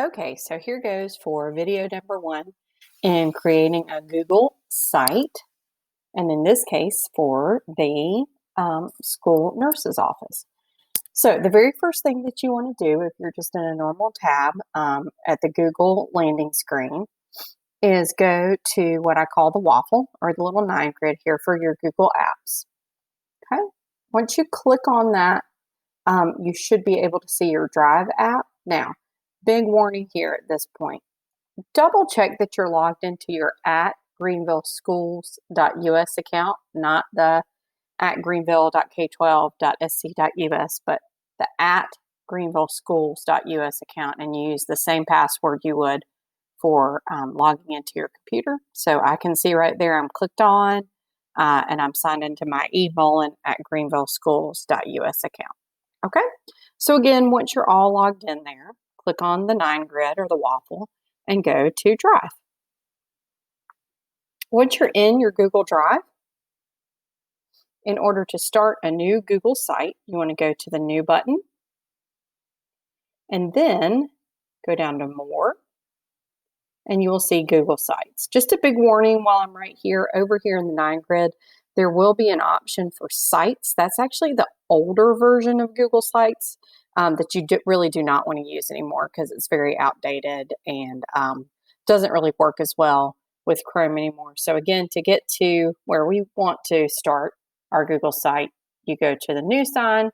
Okay, so here goes for video number 1 in creating a Google site, and in this case for the school nurse's office. So the very first thing that you want to do if you're just in a normal tab at the Google landing screen is go to what I call the waffle or the little 9 grid here for your Google Apps. Okay, once you click on that, you should be able to see your Drive app. Now, big warning here at this point. Double check that you're logged into your at greenvilleschools.us account, not the at greenville.k12.sc.us, but the at greenvilleschools.us account, and you use the same password you would for logging into your computer. So I can see right there I'm clicked on and I'm signed into my eMullen at greenvilleschools.us account. Okay, so again, once you're all logged in there, click on the 9 grid or the waffle and go to Drive. Once you're in your Google Drive, in order to start a new Google site, you want to go to the New button and then go down to More, and you will see Google Sites. Just a big warning while I'm right here, over here in the 9 grid, there will be an option for Sites. That's actually the older version of Google Sites that you really do not want to use anymore because it's very outdated and doesn't really work as well with Chrome anymore. So again, to get to where we want to start our Google site, you go to the New sign,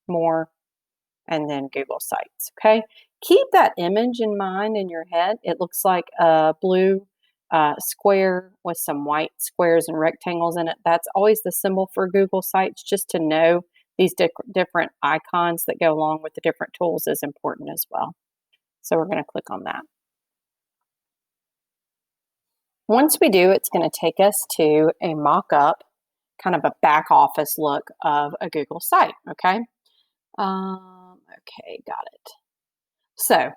More, and then Google Sites, okay? Keep that image in mind in your head. It looks like a blue square with some white squares and rectangles in it. That's always the symbol for Google Sites. Just to know these different icons that go along with the different tools is important as well. So we're going to click on that. Once we do, it's going to take us to a mock-up, kind of a back office look of a Google site, okay? Okay, got it. So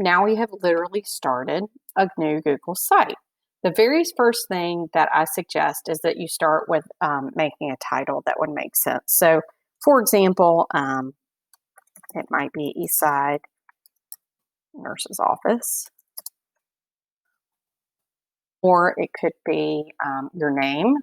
now we have literally started a new Google site. The very first thing that I suggest is that you start with making a title that would make sense. So, for example, it might be Eastside Nurse's Office, or it could be your name,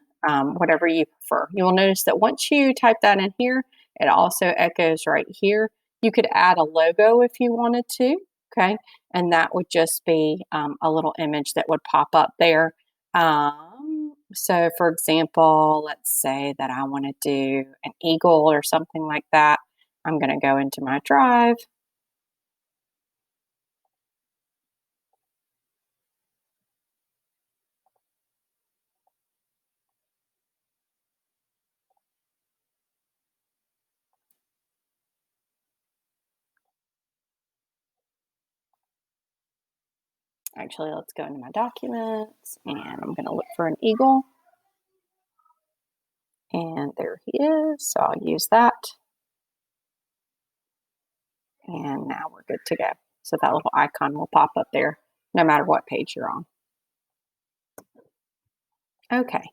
whatever you prefer. You will notice that once you type that in here, it also echoes right here. You could add a logo if you wanted to, okay? And that would just be a little image that would pop up there. So for example, let's say that I want to do an eagle or something like that. I'm going to go into my Drive. Actually, let's go into my documents and I'm going to look for an eagle. And there he is, so I'll use that. And now we're good to go. So that little icon will pop up there no matter what page you're on. Okay.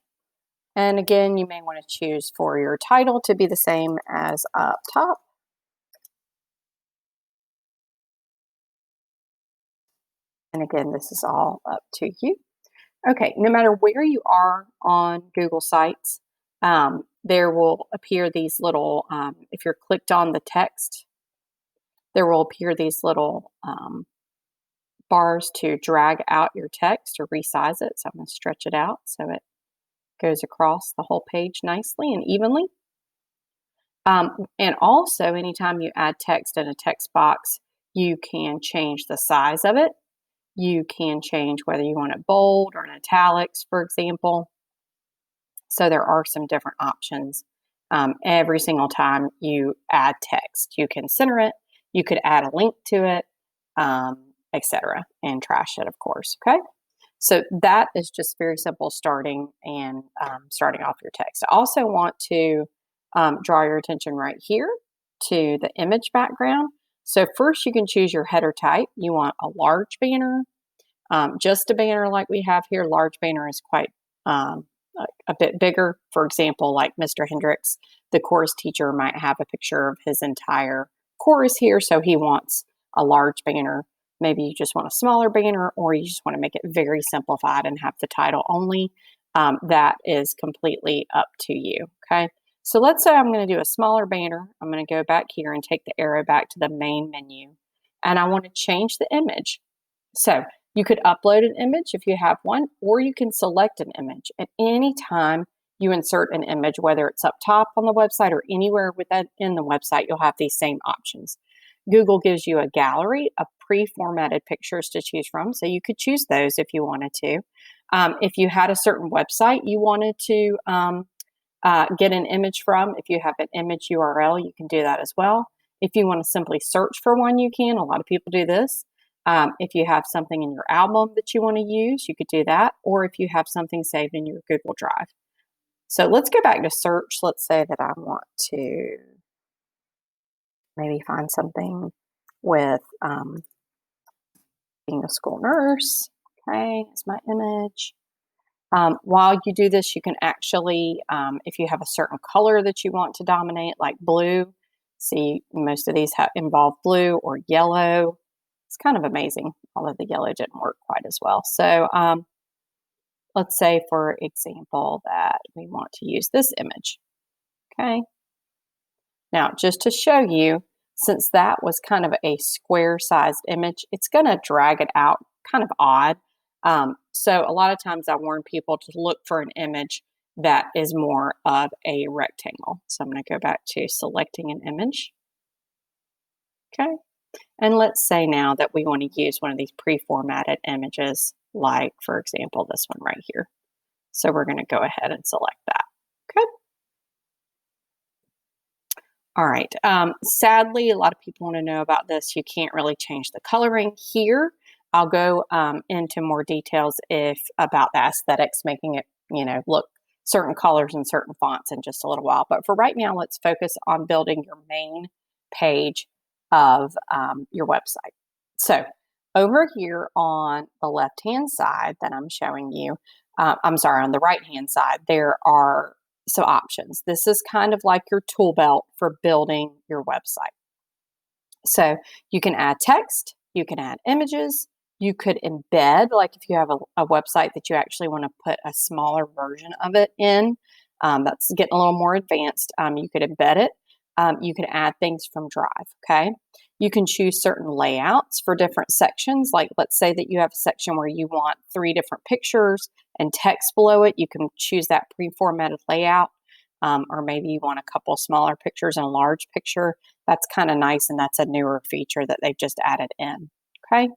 And again, you may want to choose for your title to be the same as up top. And again, this is all up to you. Okay, no matter where you are on Google Sites, there will appear these little, if you're clicked on the text, there will appear these little bars to drag out your text or resize it. So I'm going to stretch it out so it goes across the whole page nicely and evenly. And also, anytime you add text in a text box, you can change the size of it. You can change whether you want it bold or in italics, for example. So there are some different options every single time you add text. You can center it, you could add a link to it, etc., and trash it, of course, okay? So that is just very simple starting off your text. I also want to draw your attention right here to the image background. So first you can choose your header type. You want a large banner, just a banner like we have here. Large banner is quite a bit bigger. For example, like Mr. Hendricks, the chorus teacher might have a picture of his entire chorus here, so he wants a large banner. maybe you just want a smaller banner, or you just want to make it very simplified and have the title only. That is completely up to you, okay? So let's say I'm going to do a smaller banner. I'm going to go back here and take the arrow back to the main menu, and I want to change the image. So you could upload an image if you have one, or you can select an image. At any time you insert an image, whether it's up top on the website or anywhere within the website, you'll have these same options. Google gives you a gallery of pre-formatted pictures to choose from, so you could choose those if you wanted to. If you had a certain website you wanted to get an image from, if you have an image URL, you can do that as well. If you want to simply search for one, you can. A lot of people do this. If you have something in your album that you want to use, you could do that. Or if you have something saved in your Google Drive. So let's go back to search. Let's say that I want to maybe find something with being a school nurse. Okay, it's my image. While you do this, you can actually, if you have a certain color that you want to dominate, like blue, see most of these involve blue or yellow. It's kind of amazing, although the yellow didn't work quite as well. So let's say, for example, that we want to use this image. Okay. Now, just to show you, since that was kind of a square-sized image, it's going to drag it out kind of odd. So a lot of times I warn people to look for an image that is more of a rectangle. So I'm going to go back to selecting an image. Okay. And let's say now that we want to use one of these pre-formatted images, like, for example, this one right here. So we're going to go ahead and select that. Okay. All right. Sadly, a lot of people want to know about this. You can't really change the coloring here. I'll go into more details about the aesthetics, making it, look certain colors and certain fonts in just a little while. But for right now, let's focus on building your main page of your website. So over here on the left-hand side that I'm showing you, on the right-hand side, there are some options. This is kind of like your tool belt for building your website. So you can add text, you can add images, you could embed, like if you have a website that you actually want to put a smaller version of it in, that's getting a little more advanced, you could embed it. You can add things from Drive, okay? You can choose certain layouts for different sections. Like, let's say that you have a section where you want 3 different pictures and text below it. You can choose that pre-formatted layout. Or maybe you want a couple smaller pictures and a large picture. That's kind of nice, and that's a newer feature that they've just added in, okay?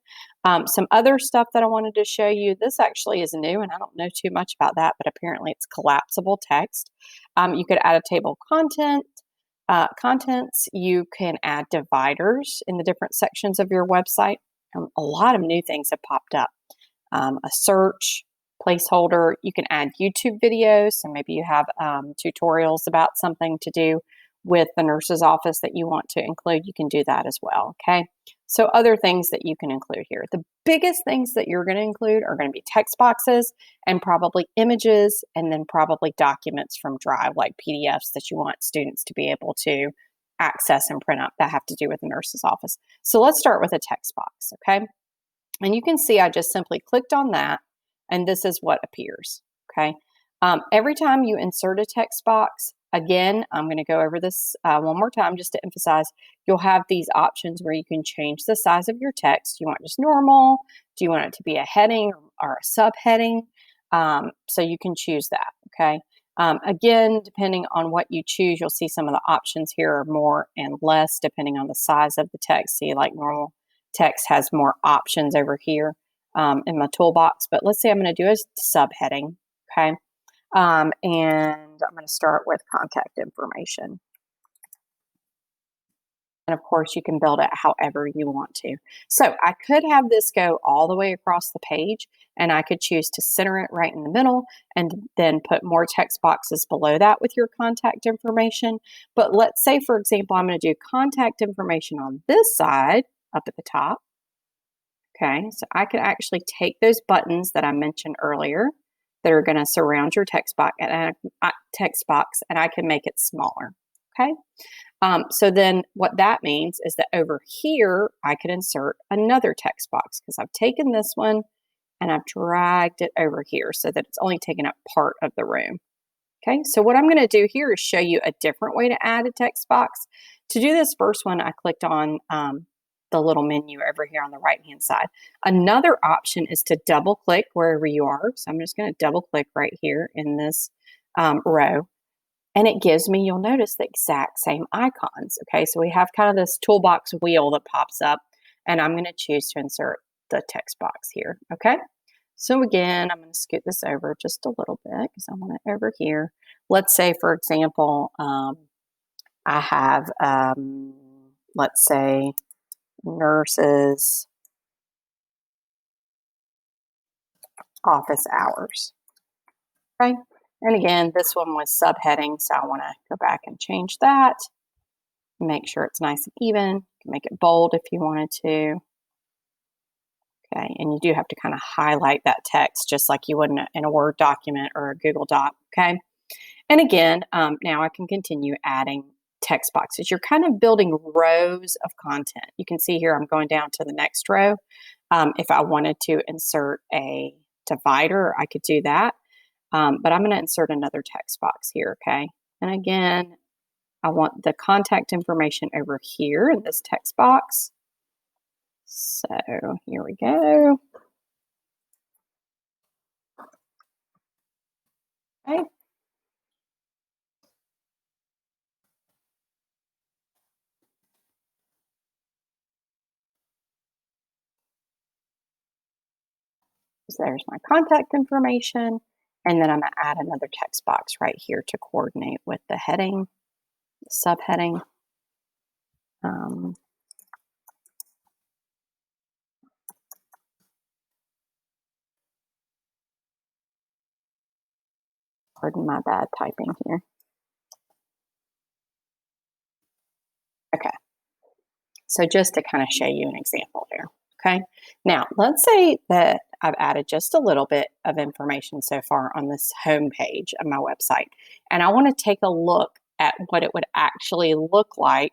Some other stuff that I wanted to show you, this actually is new, and I don't know too much about that, but apparently it's collapsible text. You could add a table of contents. You can add dividers in the different sections of your website. A lot of new things have popped up. A search placeholder. You can add YouTube videos, so maybe you have tutorials about something to do with the nurse's office that you want to include. You can do that as well, okay? So other things that you can include here. The biggest things that you're going to include are going to be text boxes and probably images, and then probably documents from Drive, like PDFs that you want students to be able to access and print up that have to do with the nurse's office. So let's start with a text box, okay? And you can see I just simply clicked on that, and this is what appears, okay? Every time you insert a text box, again, I'm going to go over this one more time just to emphasize, you'll have these options where you can change the size of your text. Do you want just normal? Do you want it to be a heading or a subheading? So you can choose that, okay? Again, depending on what you choose, you'll see some of the options here are more and less depending on the size of the text. See, like normal text has more options over here in my toolbox, but let's say I'm going to do a subheading, okay? And I'm going to start with contact information. And of course, you can build it however you want to. So I could have this go all the way across the page, and I could choose to center it right in the middle and then put more text boxes below that with your contact information. But let's say, for example, I'm going to do contact information on this side up at the top. Okay, so I could actually take those buttons that I mentioned earlier that are going to surround your text box, and I can make it smaller. okay? So then what that means is that over here, I could insert another text box because I've taken this one and I've dragged it over here so that it's only taking up part of the room. Okay, so what I'm going to do here is show you a different way to add a text box. To do this first one, I clicked on the little menu over here on the right-hand side. Another option is to double-click wherever you are. So I'm just going to double-click right here in this row. And it gives me, you'll notice, the exact same icons. Okay, so we have kind of this toolbox wheel that pops up, and I'm going to choose to insert the text box here. Okay, so again, I'm going to scoot this over just a little bit because I want it over here. Let's say, for example, I have, let's say, nurses' office hours. Okay, and again, this one was subheading, so I want to go back and change that. Make sure it's nice and even. You can make it bold if you wanted to. Okay, and you do have to kind of highlight that text just like you would in a Word document or a Google Doc, okay? And again, now I can continue adding text boxes. You're kind of building rows of content. You can see here I'm going down to the next row. If I wanted to insert a divider, I could do that. But I'm going to insert another text box here, okay? And again, I want the contact information over here in this text box. So here we go. Okay. So there's my contact information. And then I'm going to add another text box right here to coordinate with the heading, the subheading. Pardon my bad typing here. Okay. So just to kind of show you an example there. Okay. Now, let's say that I've added just a little bit of information so far on this home page of my website, and I want to take a look at what it would actually look like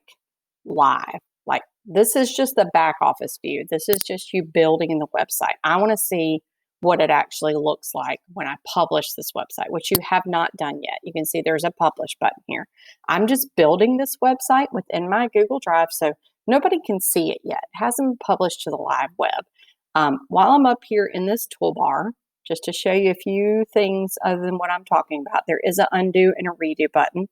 live. Like, this is just the back office view. This is just you building the website. I want to see what it actually looks like when I publish this website, which you have not done yet. You can see there's a publish button here. I'm just building this website within my Google Drive, so nobody can see it yet. It hasn't been published to the live web. While I'm up here in this toolbar, just to show you a few things other than what I'm talking about, there is an undo and a redo button.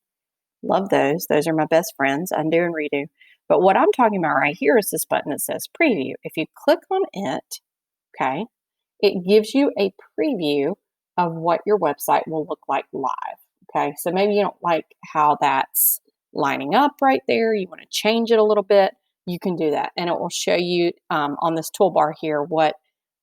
Love those. Those are my best friends, undo and redo. But what I'm talking about right here is this button that says preview. If you click on it, okay, it gives you a preview of what your website will look like live. Okay, so maybe you don't like how that's lining up right there. You want to change it a little bit. You can do that, and it will show you on this toolbar here what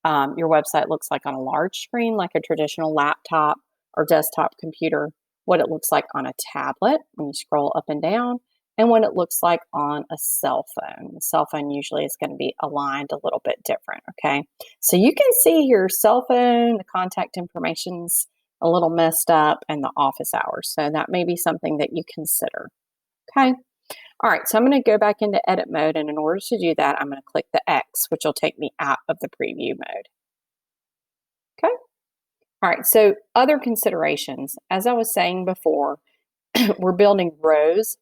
your website looks like on a large screen, like a traditional laptop or desktop computer, what it looks like on a tablet when you scroll up and down, and what it looks like on a cell phone. The cell phone usually is going to be aligned a little bit different, okay? So you can see your cell phone, the contact information's a little messed up, and the office hours. So that may be something that you consider, okay? All right, so I'm going to go back into edit mode, and in order to do that, I'm going to click the X, which will take me out of the preview mode. Okay? All right, so other considerations. As I was saying before, we're building rows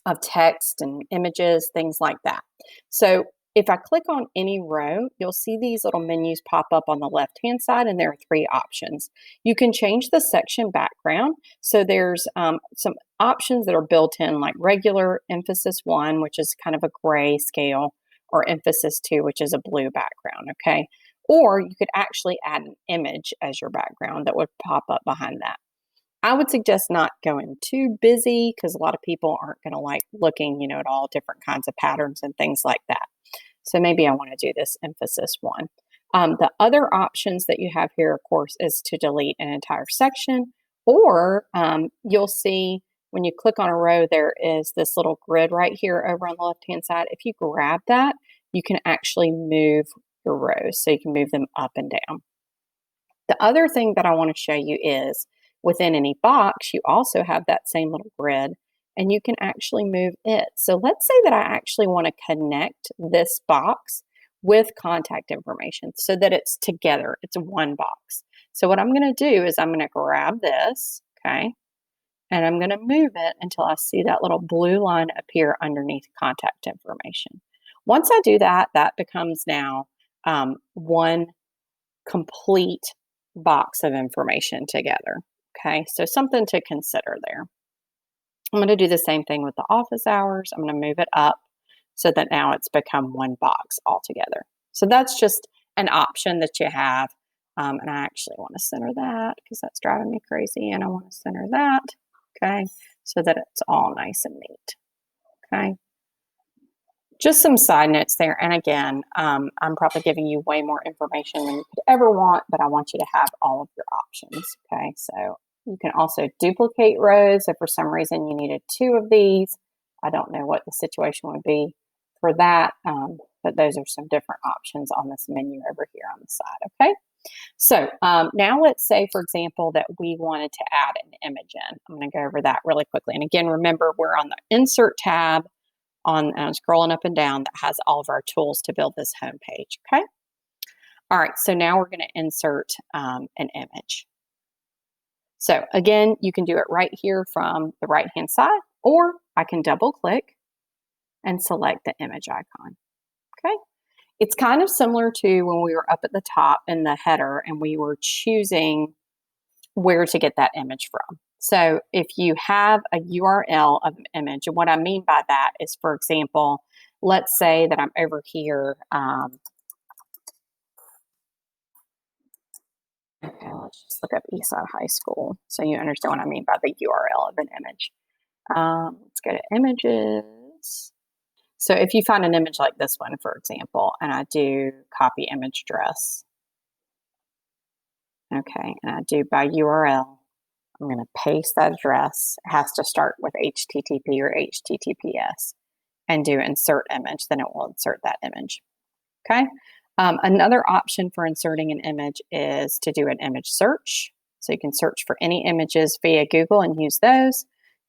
of text and images, things like that. So if I click on any row, you'll see these little menus pop up on the left-hand side, and there are three options. You can change the section background. So there's some options that are built in, like regular, emphasis 1, which is kind of a gray scale, or emphasis 2, which is a blue background, okay? Or you could actually add an image as your background that would pop up behind that. I would suggest not going too busy because a lot of people aren't going to like looking, at all different kinds of patterns and things like that. So maybe I want to do this emphasis 1. The other options that you have here, of course, is to delete an entire section, or you'll see when you click on a row, there is this little grid right here over on the left-hand side. If you grab that, you can actually move your rows, so you can move them up and down. The other thing that I want to show you is within any box, you also have that same little grid. and you can actually move it. So let's say that I actually want to connect this box with contact information so that it's together. It's one box. So what I'm going to do is I'm going to grab this, okay, and I'm going to move it until I see that little blue line appear underneath contact information. Once I do that, that becomes now one complete box of information together. Okay, so something to consider there. I'm going to do the same thing with the office hours. I'm going to move it up so that now it's become one box altogether. So that's just an option that you have. And I actually want to center that because that's driving me crazy. And I want to center that, okay, so that it's all nice and neat, okay. Just some side notes there. And again, I'm probably giving you way more information than you could ever want, but I want you to have all of your options, okay. So you can also duplicate rows if for some reason you needed 2 of these. I don't know what the situation would be for that, but those are some different options on this menu over here on the side, okay? So now let's say, for example, that we wanted to add an image in. I'm going to go over that really quickly. And again, remember, we're on the Insert tab on scrolling up and down that has all of our tools to build this home page, okay? All right, so now we're going to insert an image. So again, you can do it right here from the right-hand side, or I can double-click and select the image icon, okay? It's kind of similar to when we were up at the top in the header and we were choosing where to get that image from. So if you have a URL of an image, and what I mean by that is, for example, let's say that I'm over here. Okay, let's just look up Eastside High School so you understand what I mean by the URL of an image. Let's go to images. So if you find an image like this one, for example, and I do copy image address, okay, and I do by URL, I'm going to paste that address. It has to start with HTTP or HTTPS and do insert image, then it will insert that image, okay? Another option for inserting an image is to do an image search. So you can search for any images via Google and use those.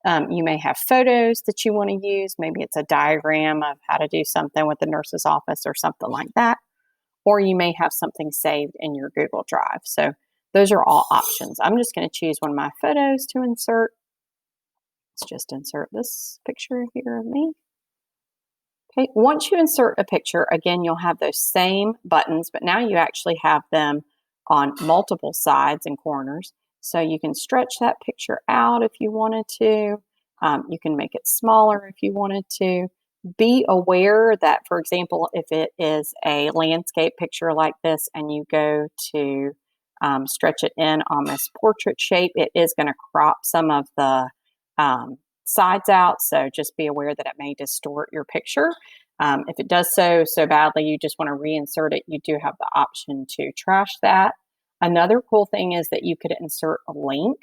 You may have photos that you want to use. Maybe it's a diagram of how to do something with the nurse's office or something like that. Or you may have something saved in your Google Drive. So those are all options. I'm just going to choose one of my photos to insert. Let's just insert this picture here of me. Okay, once you insert a picture, again, you'll have those same buttons, but now you actually have them on multiple sides and corners. So you can stretch that picture out if you wanted to. You can make it smaller if you wanted to. Be aware that, for example, if it is a landscape picture like this and you go to stretch it in on this portrait shape, it is going to crop some of the sides out. So just be aware that it may distort your picture. If it does so badly, you just want to reinsert it, you do have the option to trash that. Another cool thing is that you could insert a link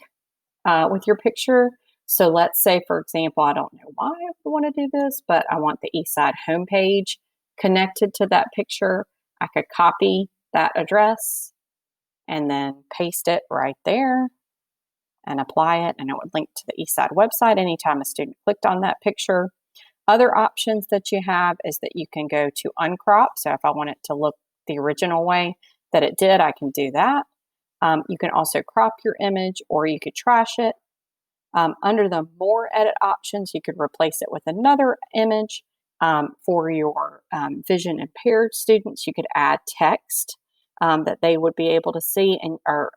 with your picture. So let's say, for example, I don't know why I want to do this, but I want the Eastside homepage connected to that picture. I could copy that address and then paste it right there and apply it, and it would link to the Eastside website anytime a student clicked on that picture. Other options that you have is that you can go to uncrop. So if I want it to look the original way that it did, I can do that. You can also crop your image, or you could trash it. Under the more edit options, you could replace it with another image. For your vision impaired students, you could add text that they would be able to see and or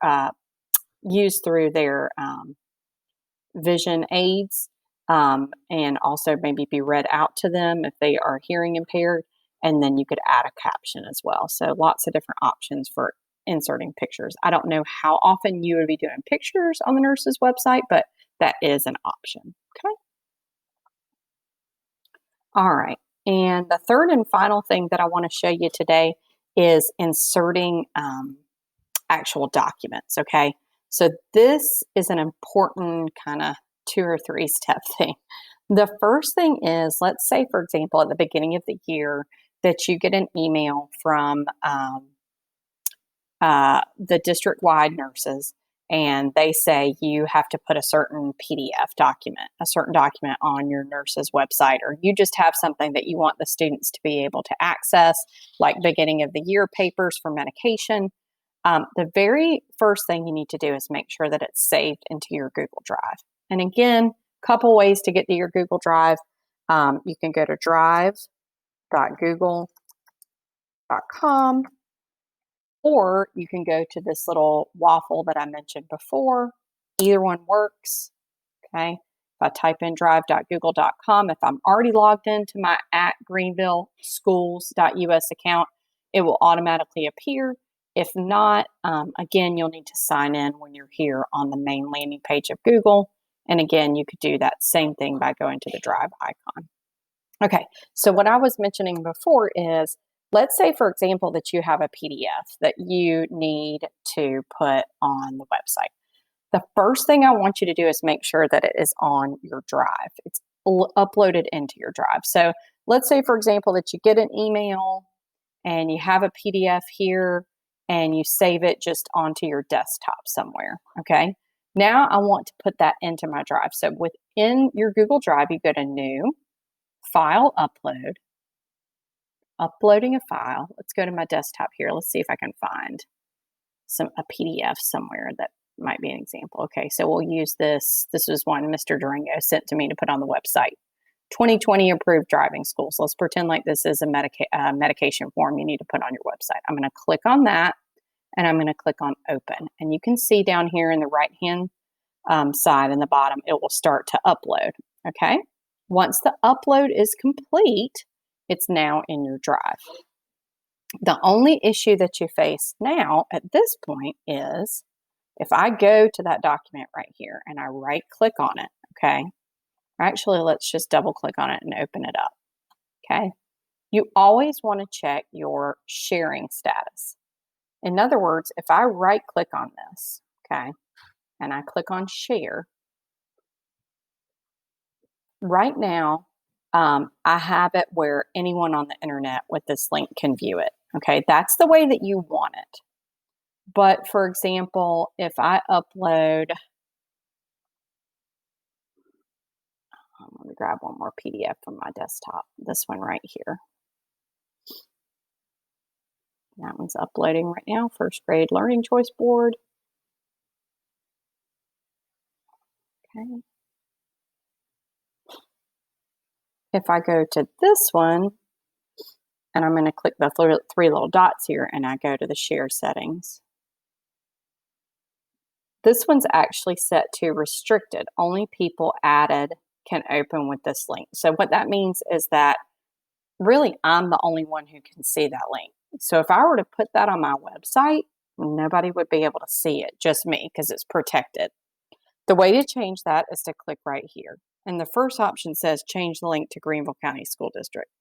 use through their vision aids, and also maybe be read out to them if they are hearing impaired. And then you could add a caption as well. So lots of different options for inserting pictures. I don't know how often you would be doing pictures on the nurse's website, but that is an option. Okay. All right. And the third and final thing that I want to show you today is inserting actual documents. Okay. So this is an important kind of 2 or 3 step thing. The first thing is, let's say, for example, at the beginning of the year that you get an email from the district-wide nurses and they say you have to put a certain PDF document, a certain document on your nurse's website, or you just have something that you want the students to be able to access, like beginning of the year papers for medication, the very first thing you need to do is make sure that it's saved into your Google Drive. And again, a couple ways to get to your Google Drive. You can go to drive.google.com, or you can go to this little waffle that I mentioned before. Either one works. Okay. If I type in drive.google.com, if I'm already logged into my @greenvilleschools.us account, it will automatically appear. If not, again, you'll need to sign in when you're here on the main landing page of Google. And again, you could do that same thing by going to the Drive icon. Okay, so what I was mentioning before is, let's say, for example, that you have a PDF that you need to put on the website. The first thing I want you to do is make sure that it is on your drive. It's uploaded into your drive. So let's say, for example, that you get an email and you have a PDF here and you save it just onto your desktop somewhere, okay? Now I want to put that into my drive. So within your Google Drive, you go to New, File, Upload, Uploading a file. Let's go to my desktop here. Let's see if I can find a PDF somewhere that might be an example. Okay, so we'll use this. This is one Mr. Durango sent to me to put on the website. 2020 approved driving schools. Let's pretend like this is a medication form you need to put on your website. I'm going to click on that, and I'm going to click on Open. And you can see down here in the right-hand side in the bottom, it will start to upload. Okay, once the upload is complete, it's now in your drive. The only issue that you face now at this point is if I go to that document right here and I right click on it, okay, actually let's just double click on it and open it up, okay. You always want to check your sharing status. In other words, if I right click on this, okay, and I click on share, right now I have it where anyone on the internet with this link can view it, okay. That's the way that you want it. But for example, if I upload, let me grab one more PDF from my desktop, this one right here. That one's uploading right now, first grade learning choice board. Okay. If I go to this one, and I'm going to click the three little dots here, and I go to the share settings. This one's actually set to restricted. Only people added can open with this link. So what that means is that really I'm the only one who can see that link. So if I were to put that on my website, nobody would be able to see it, just me, because it's protected. The way to change that is to click right here. And the first option says change the link to Greenville County School District.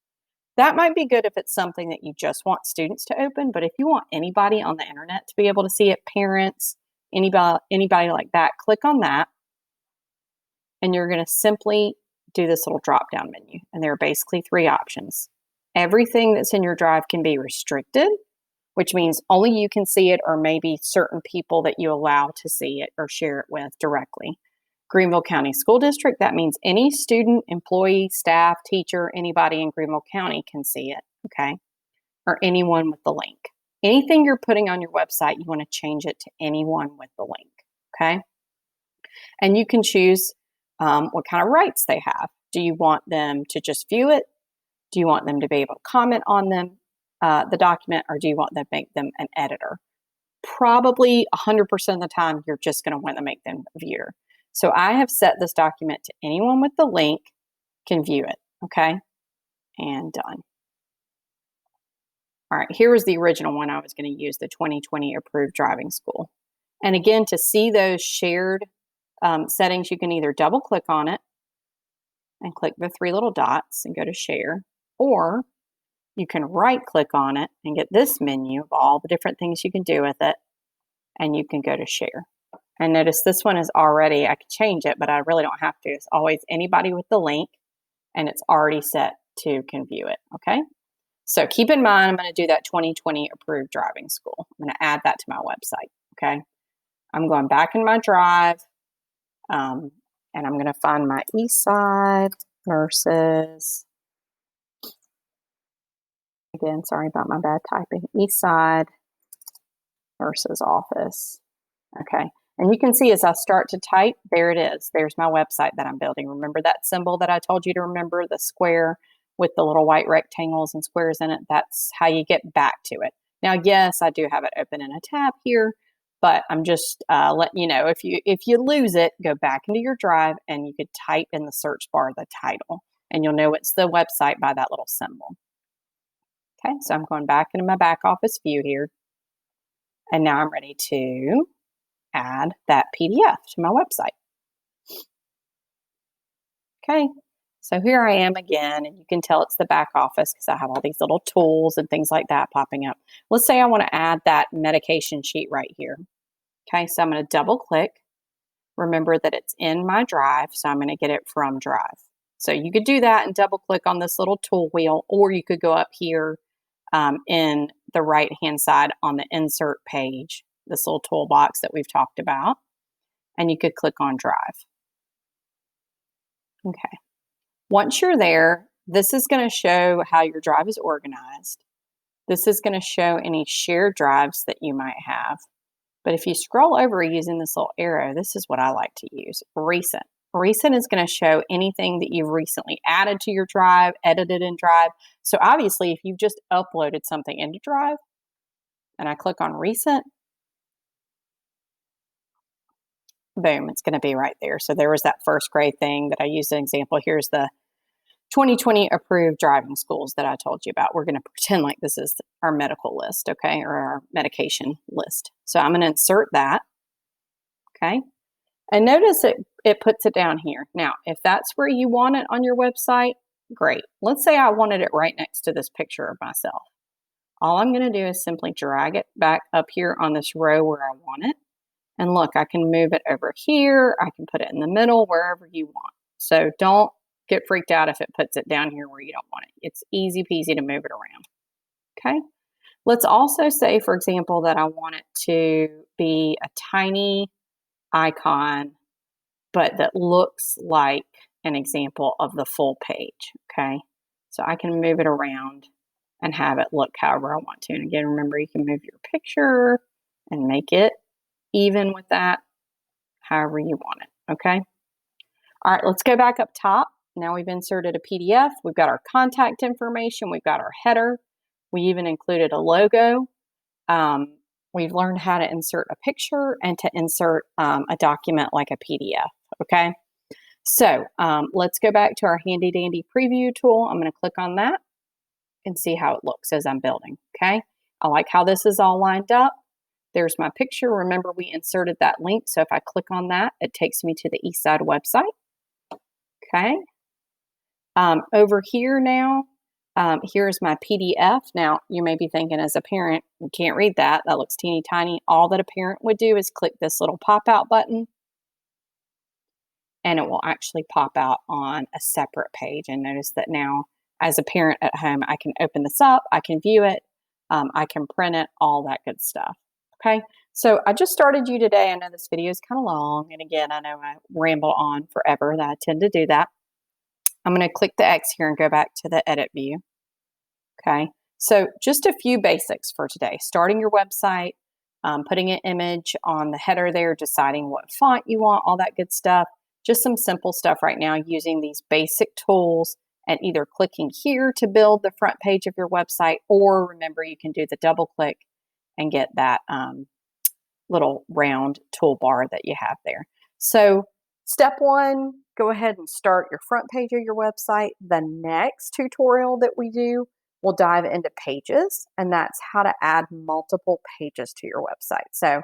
That might be good if it's something that you just want students to open, but if you want anybody on the internet to be able to see it, parents, anybody like that, click on that. And you're going to simply do this little drop-down menu. And there are basically three options. Everything that's in your drive can be restricted, which means only you can see it, or maybe certain people that you allow to see it or share it with directly. Greenville County School District, that means any student, employee, staff, teacher, anybody in Greenville County can see it, okay? Or anyone with the link. Anything you're putting on your website, you want to change it to anyone with the link, okay? And you can choose what kind of rights they have. Do you want them to just view it? Do you want them to be able to comment on them, the document, or do you want to make them an editor? Probably 100% of the time, you're just going to want to make them a viewer. So I have set this document to anyone with the link can view it, okay? And done. All right, here was the original one I was going to use, the 2020 approved driving school. And again, to see those shared settings, you can either double click on it and click the three little dots and go to share, or you can right click on it and get this menu of all the different things you can do with it, and you can go to share. And notice this one is already, I could change it, but I really don't have to. It's always anybody with the link, and it's already set to can view it, okay? So keep in mind, I'm going to do that 2020 approved driving school. I'm going to add that to my website, okay? I'm going back in my drive, and I'm going to find my Eastside Nurses. Again, sorry about my bad typing. Eastside Nurses Office. Okay. And you can see as I start to type, there it is. There's my website that I'm building. Remember that symbol that I told you to remember, the square with the little white rectangles and squares in it? That's how you get back to it. Now, yes, I do have it open in a tab here, but I'm just letting you know, if you lose it, go back into your drive and you could type in the search bar the title, and you'll know it's the website by that little symbol. Okay, so I'm going back into my back office view here, and now I'm ready to add that PDF to my website. Okay, so here I am again, and you can tell it's the back office because I have all these little tools and things like that popping up. Let's say I want to add that medication sheet right here. Okay, so I'm going to double click. Remember that it's in my drive, so I'm going to get it from drive. So you could do that and double click on this little tool wheel, or you could go up here in the right hand side on the insert page, this little toolbox that we've talked about, and you could click on drive. Okay. Once you're there, this is going to show how your drive is organized. This is going to show any shared drives that you might have. But if you scroll over using this little arrow, this is what I like to use, recent. Recent is going to show anything that you've recently added to your drive, edited in drive. So obviously, if you've just uploaded something into drive, and I click on recent, boom, it's going to be right there. So there was that first grade thing that I used as an example. Here's the 2020 approved driving schools that I told you about. We're going to pretend like this is our medical list, okay, or our medication list. So I'm going to insert that, okay, and notice it puts it down here. Now, if that's where you want it on your website, great. Let's say I wanted it right next to this picture of myself. All I'm going to do is simply drag it back up here on this row where I want it. And look, I can move it over here. I can put it in the middle, wherever you want. So don't get freaked out if it puts it down here where you don't want it. It's easy peasy to move it around. Okay. Let's also say, for example, that I want it to be a tiny icon, but that looks like an example of the full page. Okay. So I can move it around and have it look however I want to. And again, remember, you can move your picture and make it even with that, however you want it. Okay. All right, let's go back up top. Now we've inserted a PDF. We've got our contact information. We've got our header. We even included a logo. We've learned how to insert a picture and to insert a document like a PDF, okay? So let's go back to our handy dandy preview tool. I'm going to click on that and see how it looks as I'm building, okay? I like how this is all lined up. There's my picture. Remember, we inserted that link, so if I click on that, it takes me to the Eastside website. Okay. Over here now, here's my PDF. Now, you may be thinking as a parent, you can't read that. That looks teeny tiny. All that a parent would do is click this little pop-out button, and it will actually pop out on a separate page. And notice that now, as a parent at home, I can open this up, I can view it, I can print it, all that good stuff. Okay. So I just started you today. I know this video is kind of long. And again, I know I ramble on forever. I tend to do that. I'm going to click the X here and go back to the edit view. Okay. So just a few basics for today. Starting your website, putting an image on the header there, deciding what font you want, all that good stuff. Just some simple stuff right now using these basic tools and either clicking here to build the front page of your website, or remember, you can do the double click and get that little round toolbar that you have there. So step one, go ahead and start your front page of your website. The next tutorial that we do, we'll dive into pages, and that's how to add multiple pages to your website. So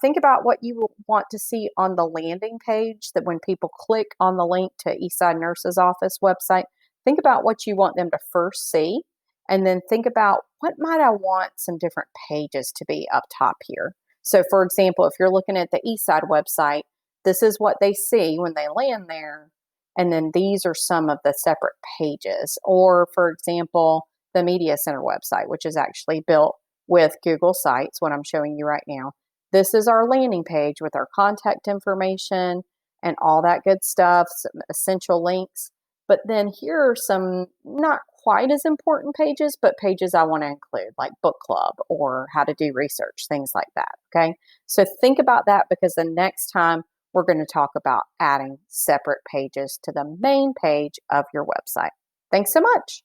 think about what you want to see on the landing page, that when people click on the link to Eastside Nurses Office website, think about what you want them to first see, and then think about what might I want some different pages to be up top here. So for example, if you're looking at the Eastside website, this is what they see when they land there. And then these are some of the separate pages. Or for example, the Media Center website, which is actually built with Google Sites, what I'm showing you right now. This is our landing page with our contact information and all that good stuff, some essential links. But then here are some not quite as important pages, but pages I want to include, like book club or how to do research, things like that. Okay. So think about that, because the next time we're going to talk about adding separate pages to the main page of your website. Thanks so much.